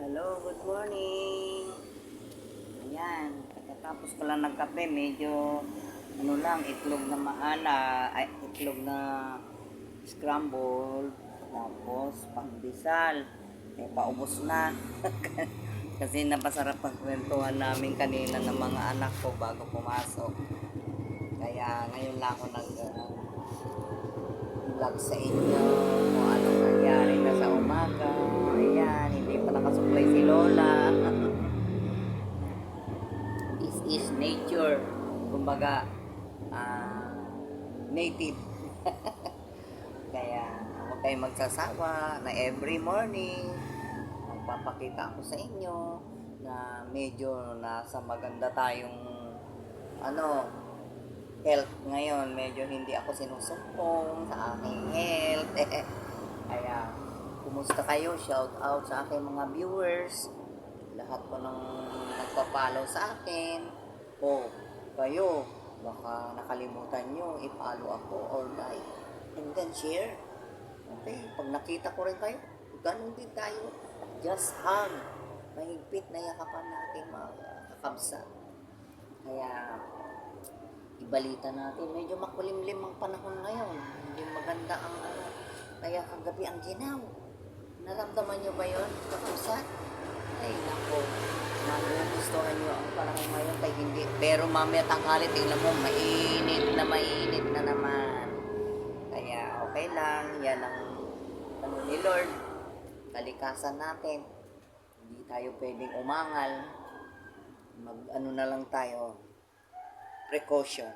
Hello, good morning. Ayan, pagkatapos ko lang nagkape, medyo itlog na itlog na scramble, tapos pandesal. Paubos na. Kasi napasarap ang kwentuhan namin kanina ng mga anak ko bago pumasok. Kaya ngayon lang ako vlog sa inyo kung anong nangyari na sa umaga. Ayan, hindi pa nakasuklay si Lola. This is nature. Kumbaga, native. Kaya huwag kayong magsasawa na every morning magpapakita ako sa inyo na medyo nasa maganda tayong health ngayon. Medyo hindi ako sinusumpong sa aking health. Kaya kumusta kayo? Shout out sa aking mga viewers, lahat po ng nagpa-follow sa akin. Kayo baka nakalimutan nyo i-follow ako or like and then share. Okay, pag nakita ko rin kayo, ganun din tayo. Just hug. Mahigpit na yakapan natin mga kakabsa. Kaya ibalita natin, medyo makulimlim ang panahon ngayon. Hindi maganda ang kaya kagabi ang ginaw. Naramdaman nyo ba yun, kakabsa? Ay, nako. Nagugustuhan nyo ang panahon ngayon kay hindi. Pero mamaya tanghali, tingnan mo, mainit na naman. Kaya okay lang, yan ang ni Lord, kalikasan natin. Hindi tayo pwedeng umangal. Na lang tayo, precautions,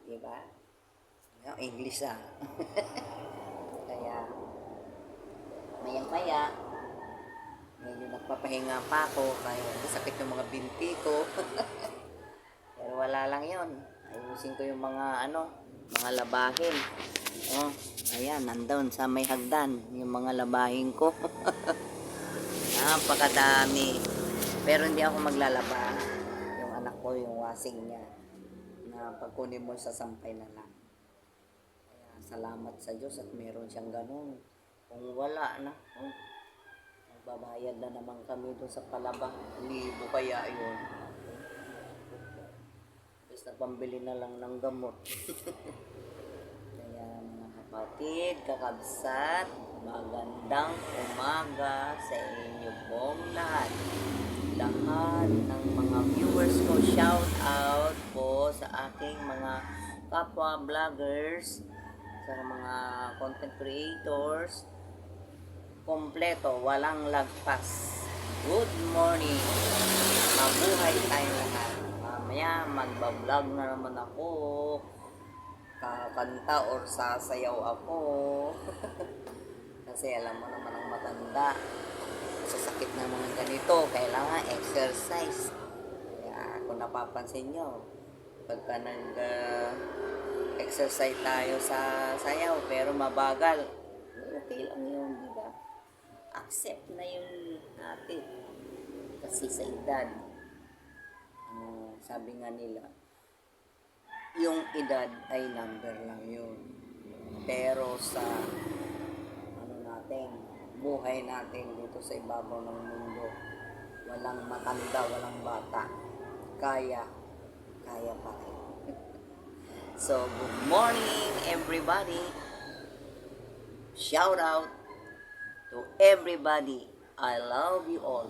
di ba? English Kaya maya-maya medyo nagpapahinga pa ako kaya sakit yung mga binti ko. Pero wala lang yon, ayusin ko yung mga mga labahin. Ayan, nandun sa may hagdan yung mga labahin ko. Napakadami. Pero hindi ako maglalaba. Yung anak ko, yung washing niya, na pagkunin mo sa sampay na lang. Kaya salamat sa Diyos at meron siyang ganun. Kung wala na, magbabayad na naman kami doon sa palaba. Libo kaya yun. Basta pambili na lang ng gamot. Kaya mga kapatid, kakabsat, magandang umaga sa inyo pong lahat. Lahat ng mga viewers ko, shout out po sa aking mga kapwa vloggers, sa mga content creators, kompleto, walang lagpas. Good morning. Mabuhay tayong lahat. Mamaya magbablog na naman ako. Kakanta or sasayaw ako. Kasi alam mo naman ang matanda, sa sakit ng mga ganito, kailangan exercise. Kaya kung napapansin nyo, pagka exercise tayo sa sayaw pero mabagal, okay lang yun, di ba? Accept na yun natin. Kasi sa edad, sabi nga nila, yung edad ay number lang yun. Pero sa buhay natin dito sa ibabaw ng mundo, walang matanda, walang bata. Kaya pa rin. So, good morning everybody. Shout out to everybody. I love you all.